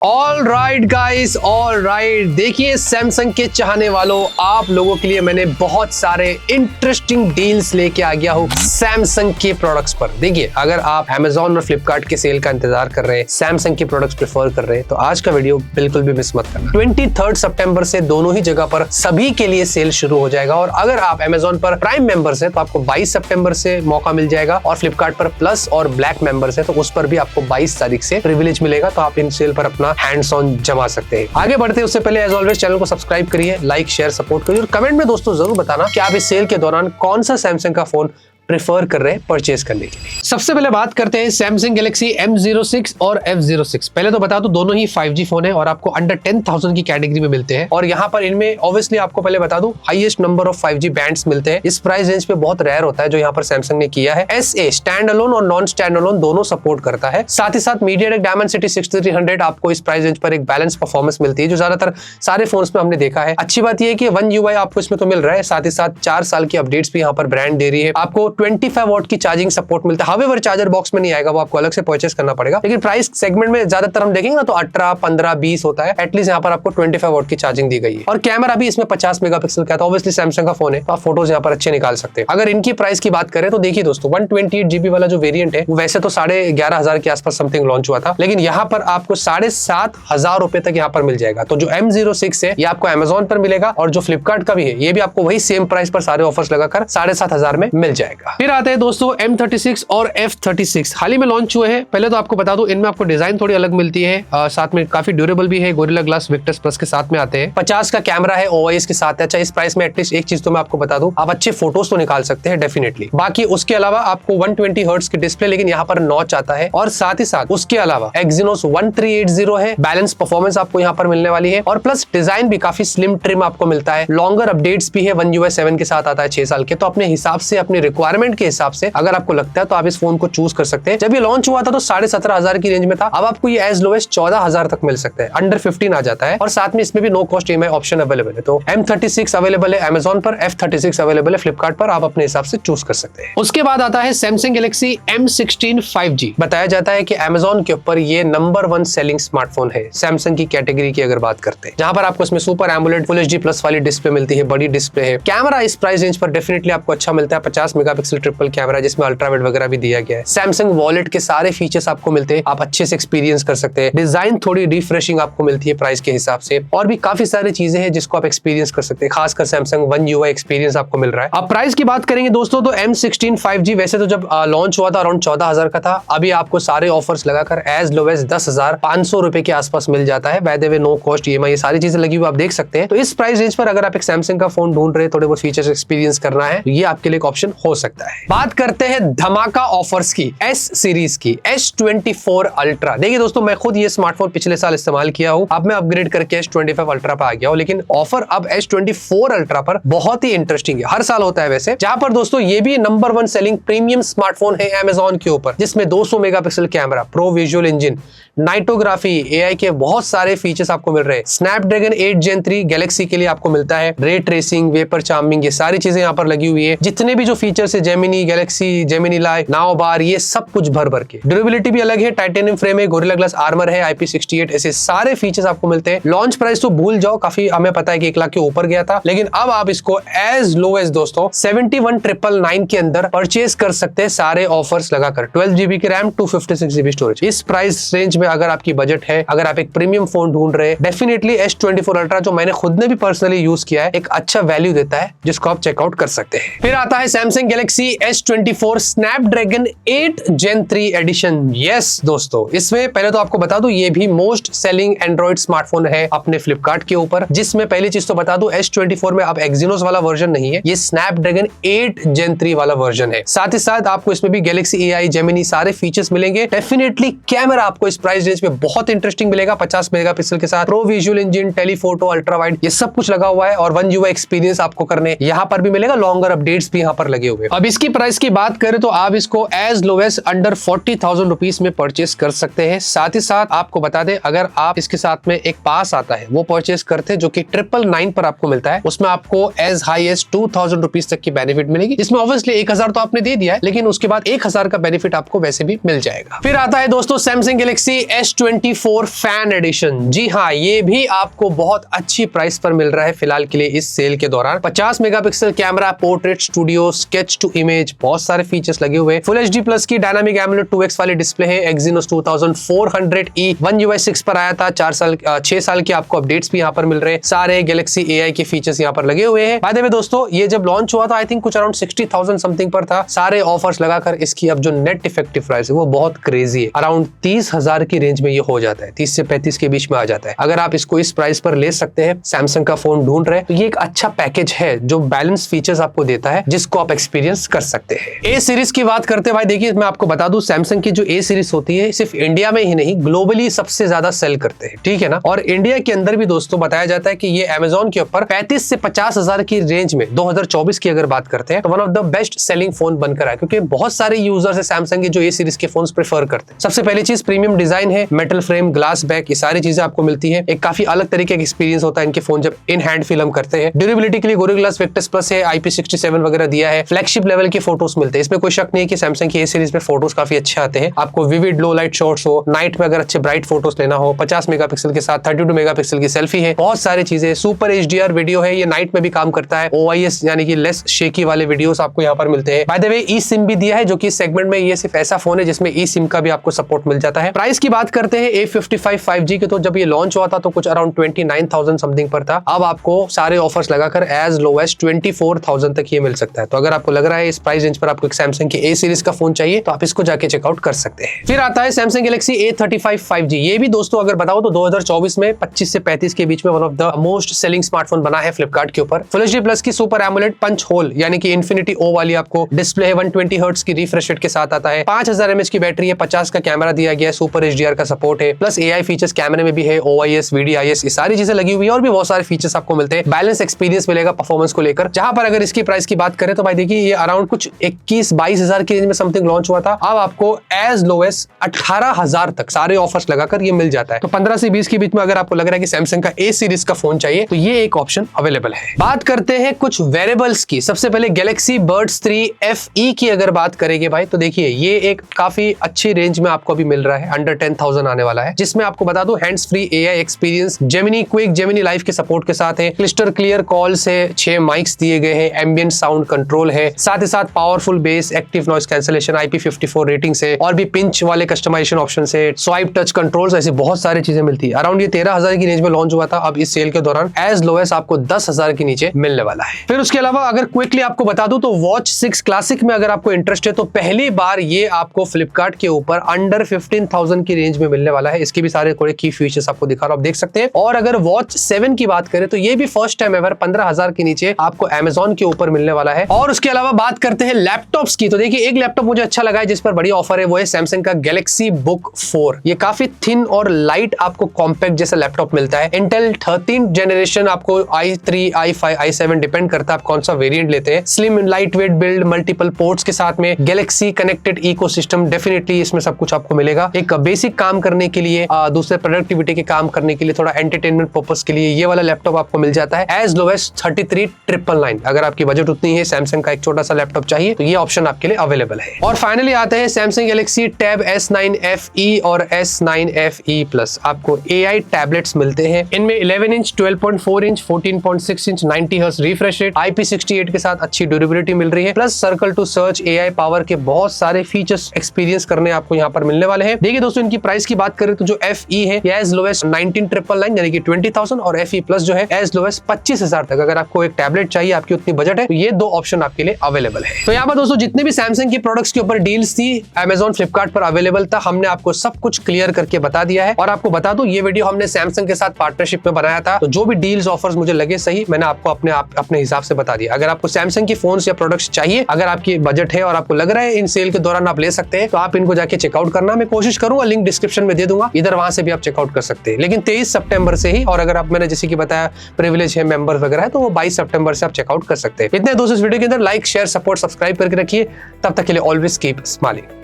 All right guys, all right. देखिए Samsung के चाहने वालों, आप लोगों के लिए मैंने बहुत सारे इंटरेस्टिंग डील्स लेके आ गया हूँ सैमसंग के प्रोडक्ट्स पर। देखिए, अगर आप अमेजॉन और फ्लिपकार्ट के सेल का इंतजार कर रहे हैं, सैमसंग के प्रोडक्ट्स प्रेफर कर रहे हैं, तो आज का वीडियो बिल्कुल भी मिस मत करना। 23 सितंबर से दोनों ही जगह पर सभी के लिए सेल शुरू हो जाएगा। और अगर आप अमेजॉन पर प्राइम मेंबर्स हैं तो आपको 22 सितंबर से मौका मिल जाएगा, और फ्लिपकार्ट पर प्लस और ब्लैक मेंबर्स हैं तो उस पर भी आपको 22 तारीख से प्रिविलेज मिलेगा। तो आप इन सेल पर अपना हैंड्स ऑन जमा सकते हैं। आगे बढ़ते हैं उससे पहले एज ऑलवेज चैनल को सब्सक्राइब करिए, लाइक शेयर सपोर्ट करिए, और कमेंट में दोस्तों जरूर बताना कि आप इस सेल के दौरान कौन सा सैमसंग का फोन प्रेफर कर रहे हैं परचेज करने के लिए। सबसे पहले बात करते हैं सैमसंग गैलेक्सी M06 और F06। पहले तो बता दूं, दोनों ही 5G फोन है और आपको अंडर 10,000 की कैटेगरी में मिलते हैं। और यहाँ पर इनमें ऑब्वियसली आपको पहले बता दूं, highest number of 5G bands मिलते हैं। इस प्राइस रेंज पे बहुत रेयर होता है जो यहाँ पर सैमसंग ने किया है। SA स्टैंड अलोन और नॉन स्टैंड अलोन दोनों सपोर्ट करता है। साथ ही साथ MediaTek Dimensity 6300 आपको इस प्राइस रेंज पर एक बैलेंस परफॉर्मेंस मिलती है जो ज्यादातर सारे फोन्स में हमने देखा है। अच्छी बात यह है कि One UI आपको इसमें तो मिल रहा है, साथ ही साथ 4 साल की अपडेट्स भी यहाँ पर ब्रांड दे रही है। आपको 25 वॉट की चार्जिंग सपोर्ट मिलता है। हावेवर चार्जर बॉक्स में नहीं आएगा, वो आपको अलग से परचेस करना पड़ेगा। लेकिन प्राइस सेगमेंट में ज्यादातर हम देखेंगे ना तो 18, 15, 20 होता है। एटलीस्ट यहाँ पर आपको 25 वॉट की चार्जिंग दी गई है। और कैमरा भी इसमें 50 मेगापिक्सल का है। तो ऑब्वियसली सैमसंग का फोन है तो आप फोटोज यहाँ पर अच्छे निकाल सकते हैं। अगर इनकी प्राइस की बात करें तो देखिए दोस्तों, 128GB वाला जो वेरियंट है वो वैसे तो 11,500 के आसपास समथिंग लॉन्च हुआ था, लेकिन यहाँ पर आपको 7,500 रुपए तक यहाँ पर मिल जाएगा। तो जो M06 है ये आपको अमेजोन पर मिलेगा, और जो फ्लिपकार्ट का भी है ये भी आपको वही सेम प्राइस पर सारे ऑफर्स लगाकर 7,500 में मिल जाएगा। फिर आते हैं दोस्तों M36 और F36 हाल ही में लॉन्च हुए हैं। पहले तो आपको बता दूं, इनमें आपको डिजाइन थोड़ी अलग मिलती है, साथ में काफी ड्यूरेबल भी है। गोरिल्ला ग्लास विक्टर्स प्लस के साथ में आते हैं। 50 का कैमरा है, OIS के साथ है। अच्छा, इस प्राइस में एटलीस्ट एक चीज तो मैं आपको बता दूं, आप अच्छे फोटोज तो निकाल सकते हैं डेफिनेटली। बाकी उसके अलावा आपको 120 हर्ट्ज की डिस्प्ले, लेकिन यहाँ पर नॉच आता है। और साथ ही साथ उसके अलावा Exynos 1380 है, बैलेंस परफॉर्मेंस आपको यहाँ पर मिलने वाली है। और प्लस डिजाइन भी काफी स्लिम ट्रिम आपको मिलता है। लॉन्गर अपडेट्स भी है, One UI 7 के साथ आता है 6 साल के। तो अपने हिसाब से, अपने रिक्वायरमेंट के हिसाब से अगर आपको लगता है तो आप इस फोन को चूज कर सकते हैं। जब ये लॉन्च हुआ था तो 17,500 की रेंज में था। अब आपको ये एज लो एज 14,000 तक मिल सकता है, अंडर 15 आ जाता है। और साथ में इसमें भी no cost EMI option available है। तो M36 अवेलेबल है अमेजॉन पर, F36 अवेलेबल है फ्लिपकार्ट पर, आप अपने हिसाब से चूज कर सकते हैं। उसके बाद आता है सैमसंग गैलेक्सी M16 5G। बताया जाता है कि अमेजॉन के ऊपर ये नंबर 1 सेलिंग स्मार्टफोन है सैमसंग की कैटेगरी की अगर बात करते हैं, जहां पर आपको इसमें super AMOLED full HD plus वाली डिस्प्ले मिलती है, बड़ी डिस्प्ले है। कैमरा इस प्राइस रेंज पर डेफिनेटली आपको अच्छा मिलता है, 50 मेगापिक्सल ट्रिपल कैमरा जिसमें अल्ट्रावाइड वगैरह भी दिया गया है। सैमसंग वॉलेट के सारे फीचर्स आपको मिलते हैं, आप अच्छे से एक्सपीरियंस कर सकते हैं। डिजाइन थोड़ी रिफ्रेशिंग आपको मिलती है प्राइस के हिसाब से, और भी काफी सारी चीजें हैं जिसको आप एक्सपीरियंस कर सकते हैं। खासकर सैमसंग One UI एक्सपीरियंस आपको मिल रहा है। अब प्राइस की बात करेंगे दोस्तों तो M16 5G वैसे तो जब लॉन्च हुआ था अराउंड 14,000 का था। अभी आपको सारे ऑफर्स लगाकर एज लो एज 10,500 रुपए के आसपास मिल जाता है। By the way no cost EMI, ये सारी चीजें लगी हुई आप देख सकते हैं। तो इस प्राइस रेंज पर अगर आप एक सैमसंग का फोन ढूंढ रहे हैं, थोड़े बहुत फीचर्स एक्सपीरियंस करना है, तो ये आपके लिए एक ऑप्शन हो सकता है। बात करते हैं धमाका ऑफर्स की, S सीरीज की, S24 अल्ट्रा। देखिए दोस्तों, मैं खुद ये स्मार्टफोन पिछले साल इस्तेमाल किया हूं, अब मैं अपग्रेड करके S25 अल्ट्रा पर आ गया हूं। लेकिन ऑफर अब S24 अल्ट्रा पर बहुत ही इंटरेस्टिंग है, हर साल होता है वैसे, जहां पर दोस्तों ये भी नंबर 1 सेलिंग प्रीमियम स्मार्टफोन है अमेजॉन के ऊपर, जिसमें 200 megapixel camera, pro visual engine, nightography, AI के बहुत सारे फीचर्स आपको मिल रहे हैं। स्नैपड्रैगन 8 Gen 3 गैलेक्सी के लिए आपको मिलता है। रे ट्रेसिंग, वेपर चार्मिंग, ये सारी चीजें यहाँ पर लगी हुई है। जितने भी जो फीचर्स है, Gemini, Galaxy, Gemini Live, Now Bar, ये सब कुछ भर भर के। ड्यूरेबिलिटी भी अलग है, टाइटेनियम फ्रेम है, गोरिल्ला ग्लास आर्मर है, IP68, ऐसे सारे फीचर्स आपको मिलते हैं। लॉन्च प्राइस तो भूल जाओ, काफी हमें पता है कि 1 लाख के ऊपर गया था, लेकिन अब आप इसको एज लो एज दोस्तों 71,999 के अंदर परचेज कर सकते हैं सारे ऑफर्स लगाकर। 12GB की रैम, 256GB स्टोरेज। इस प्राइस रेंज में अगर आपकी बजट है, अगर आप एक प्रीमियम फोन ढूंढ रहे हैं, डेफिनेटली S24 अल्ट्रा, जो मैंने खुद ने भी पर्सनली यूज किया है, एक अच्छा वैल्यू देता है जिसको आप चेकआउट कर सकते हैं। फिर आता है Samsung Galaxy S24 Snapdragon 8 Gen 3 edition. Yes दोस्तों, इसमें पहले तो आपको बता दूं, ये भी मोस्ट सेलिंग एंड्रॉइड स्मार्टफोन है अपने फ्लिपकार्ट के ऊपर। जिसमें पहली चीज तो बता दूं, S24 में अब Exynos वाला वर्जन नहीं है, ये स्नैपड्रैगन 8 Gen 3 वाला वर्जन है। साथ ही साथ आपको इसमें भी गैलेक्सी AI, जेमिनी, सारे फीचर्स मिलेंगे। डेफिनेटली कैमरा आपको इस प्राइस रेंज में बहुत इंटरेस्टिंग मिलेगा, 50 मेगापिक्सल के साथ, pro visual engine, telephoto, ultrawide, ये सब कुछ लगा हुआ है। और One UI एक्सपीरियंस आपको करने यहाँ पर भी मिलेगा, लॉन्गर अपडेट्स भी यहाँ पर लगे हुए। अब इसकी प्राइस की बात करें तो आप इसको as low as under 40,000 rupees में परचेस कर सकते हैं। साथ ही साथ आपको बता दें, अगर आप इसके साथ में एक पास आता है वो परचेस करते हैं जो कि 999 पर आपको मिलता है, उसमें आपको एज हाई एज 2,000 रुपीज तक की बेनिफिट मिलेगी। इसमें ऑब्वियसली 1,000 तो आपने दे दिया है, लेकिन उसके बाद 1,000 का बेनिफिट आपको वैसे भी मिल जाएगा। फिर आता है दोस्तों Samsung Galaxy S24 fan edition. जी हाँ, ये भी आपको बहुत अच्छी प्राइस पर मिल रहा है फिलहाल के लिए इस सेल के दौरान। 50 megapixel camera, portrait studio, sketch to image, बहुत सारे फीचर्स लगे हुए। फुल HD प्लस की डायनामिक एमोलेड 2x वाली डिस्प्ले है। Exynos 2400E One UI 6 पर आया था। 6 साल के आपको अपडेट्स भी यहाँ पर मिल रहे हैं। सारे गैलेक्सी AI के फीचर्स यहाँ पर लगे हुए हैं। बाय द वे दोस्तों, ये जब लॉन्च हुआ था आई थिंक कुछ अराउंड 60,000 समथिंग पर था। सारे ऑफर्स लगाकर इसकी अब जो नेट इफेक्टिव प्राइस है वो बहुत क्रेजी है। अराउंड 30,000 की रेंज में ये हो जाता है, 30 से 35 के बीच में आ जाता है। अगर आप इसको इस प्राइस पर ले सकते हैं, सैमसंग का फोन ढूंढ रहे हैं, तो ये एक अच्छा पैकेज है जो बैलेंस फीचर्स आपको देता है, जिसको आप एक्सपीरियंस कर सकते हैं। ए सीरीज की बात करते हैं भाई, देखिए मैं आपको बता दूं, सैमसंग की जो ए सीरीज होती है सिर्फ इंडिया में ही नहीं ग्लोबली सबसे ज्यादा सेल करते हैं, ठीक है ना। और इंडिया के अंदर भी दोस्तों बताया जाता है कि ये अमेजोन के ऊपर 35 से 50,000 की रेंज में 2024 की अगर बात करते हैं तो one of the best selling phone बनकर आया, क्योंकि बहुत सारे यूजर्स है सैमसंग के जो ए सीरीज के फोन प्रेफर करते हैं। सबसे पहली चीज प्रीमियम डिजाइन है, मेटल फ्रेम, ग्लास बैक, ये सारी चीजें आपको मिलती है। एक काफी अलग तरीके का एक्सपीरियंस होता है इनके फोन जब इन हैंड फिल्म करते हैं। ड्यूरेबिलिटी के लिए गोरिल्ला ग्लास विक्टस प्लस है, IP67 वगैरह दिया है। फ्लैगशिप लेवल के फोटोज मिलते हैं, इसमें कोई शक नहीं है कि सैमसंग की ए सीरीज में फोटोज काफी अच्छे आते हैं। आपको विविड लो लाइट शॉट्स हो, नाइट में अगर अच्छे ब्राइट फोटोज लेना हो, 50 मेगापिक्सल के साथ 32 मेगापिक्सल की सेल्फी है, बहुत सारी चीजें। सुपर HDR वीडियो है, ये नाइट में भी काम करता है। OIS यानी कि लेस शेकी वाले वीडियोस आपको यहाँ पर मिलते हैं। Bye the way E SIM भी दिया है, जो कि इस सेगमेंट में ये सिर्फ ऐसा फोन है जिसमें ई सिम का भी आपको सपोर्ट मिल जाता है। प्राइस की बात करते हैं A55 5G के, तो जब ये लॉन्च हुआ था तो कुछ अराउंड 29,000 समथिंग पर था। अब आपको सारे ऑफर्स लगाकर एज लो एज 24,000 तक ये मिल सकता है। तो अगर आपको लग रहा है इस प्राइस रेंज पर आपको एक सैमसंग की ए सीरीज का फोन चाहिए तो आप इसको जाके चेकआउट कर सकते हैं। फिर आता है सैमसंग गैलेक्सी A35 5G। ये भी दोस्तों अगर बताओ तो 2024 में 25 से 35 के बीच में one of the most selling smartphone बना है फ्लिपकार्ट के ऊपर। फुल HD प्लस की सुपर एमोलेड पंच होल यानी कि इन्फिनिटी O वाली आपको डिस्प्ले है। 120 हर्ट्ज की रिफ्रेश रेट के साथ आता है। 5000 mAh की बैटरी है, 50 का कैमरा दिया गया है, सुपर HDR का सपोर्ट है, प्लस AI फीचर्स कैमरे में भी है, OIS, VDIS, ये सारी चीजें लगी हुई है और भी बहुत सारे फीचर्स आपको मिलते हैं। बैलेंस एक्सपीरियंस मिलेगा परफॉर्मेंस को लेकर। जहां पर अगर इसकी प्राइस की बात करें तो भाई देखिए ये अराउंड कुछ 21-22 हजार की रेंज में समथिंग लॉन्च हुआ था। अब आपको एज लो एज 18,000 तक सारे ऑफर्स लगाकर ये मिल जाता है। तो 15 से 20 के बीच में अगर आपको लग रहा है कि सैमसंग का ए सीरीज का फोन चाहिए तो ये एक ऑप्शन अवेलेबल है। बात करते हैं कुछ वेरेबल्स की। सबसे पहले गैलेक्सी बर्ड्स 3 FE की अगर बात करेंगे भाई तो देखिए ये एक काफी अच्छी रेंज में आपको अभी मिल रहा है, अंडर 10,000 आने वाला है, जिसमें आपको बता दूं hands free AI experience, Gemini quick, Gemini live के सपोर्ट के साथ है, क्लिस्टर क्लियर कॉल्स है, 6 माइक्स दिए गए हैं, एम्बिएंट साउंड कंट्रोल है, साथ ही साथ powerful base, active noise cancellation, IP54 rating से और भी पिंच वाले कस्टमाइजेशन ऑप्शन से, स्वाइप टच कंट्रोल्स, ऐसी बहुत सारी चीजें मिलती है। अराउंड ये 13,000 की रेंज में लॉन्च हुआ था। अब इस सेल के दौरान एज लो एज आपको 10,000 के नीचे मिलने वाला है। फिर उसके अलावा अगर क्विकली आपको बता दूं तो वॉच 6 क्लासिक में अगर आपको इंटरेस्ट है तो पहली बार ये आपको फ्लिपकार्ट के ऊपर अंडर 15,000 की रेंज में मिलने वाला है। इसके भी सारे थोड़े की फीचर्स आपको दिखा रहा हूं, आप देख सकते हैं। और अगर वॉच 7 की बात करें तो ये भी फर्स्ट टाइम एवर 15,000 के नीचे आपको अमेजोन के ऊपर मिलने वाला है। और उसके अलावा बात करते हैं लैपटॉप्स की, तो देखिए एक लैपटॉप मुझे अच्छा लगा है जिस पर बड़ी ऑफर है, वो है सैमसंग का गैलेक्सी बुक 4। ये काफी थिन और लाइट आपको कॉम्पैक्ट जैसा लैपटॉप मिलता है। इंटेल 13 जनरेशन आपको i3, i5, i7 डिपेंड करता है आप कौन सा वेरिएंट लेते हैं। Slim light weight build, multiple ports के साथ में गैलेक्सी कनेक्टेड इकोसिस्टम, डेफिनेटली इसमें सब कुछ आपको मिलेगा। एक बेसिक काम करने के लिए, दूसरे प्रोडक्टिविटी के काम करने के लिए, थोड़ा एंटरटेनमेंट पर्पस के लिए ये वाला लैपटॉप आपको मिल जाता है एज लो एज 33,999। अगर आपकी बजट उतनी है, सैमसंग का एक छोटा सा लैपटॉप चाहिए तो ये ऑप्शन आपके लिए अवेलेबल है। और फाइनली आते हैं Samsung Galaxy tab S9 FE और S9 FE प्लस। आपको AI टैबलेट्स मिलते हैं, इनमें 11 inch, 12.4 inch, 14.6 inch, 90 hertz refresh rate, IP68 के साथ अच्छी ड्यूरेबिलिटी मिल रही है, plus circle to search, AI power के बहुत सारे फीचर्स एक्सपीरियंस करने आपको यहाँ पर मिलने वाले हैं। देखिए दोस्तों इनकी प्राइस की बात करें तो जो FE है ये एज लो एज 19,999 यानी कि 20,000 और FE प्लस जो है एज लो एज 25,000 तक। अगर आपको एक टैबलेट चाहिए, आपकी उतनी बजट है, तो ये दो ऑप्शन आपके लिए अवेलेबल है। तो यहाँ पर दोस्तों जितने भी सैमसंग की प्रोडक्ट्स के ऊपर डील्स थी अमेजॉन फ्लिपकार्ट पर अवेलेबल था, हमने आपको सब कुछ क्लियर करके बता दिया है। और आपको बता दूं ये वीडियो हमने सैमसंग के साथ पार्टनरशिप में बनाया था, तो जो भी डील्स ऑफर्स मुझे लगे सही मैंने आपको अपने हिसाब से बता दिया। अगर आपको सैमसंग की फोन या प्रोडक्ट्स चाहिए, अगर आपकी बजट है और आपको लग रहा है इन सेल के दौरान आप ले सकते हैं, तो आप इनको जाके चेकआउट करना। मैं कोशिश करूंगा, लिंक डिस्क्रिप्शन में दे दूंगा, इधर वहां से भी आप चेकआउट कर सकते हैं। लेकिन 23 सितंबर से ही, और अगर आप मैंने जैसे कि बताया प्रिविलेज है, मेंबर वगैरह है, तो वो 22 सितंबर से आप चेकआउट कर सकते हैं। इतने दोस्तों इस वीडियो के अंदर लाइक शेयर सपोर्ट सब्सक्राइब करके रखिए। तब तक के लिए ऑलवेज कीप स्माइलिंग।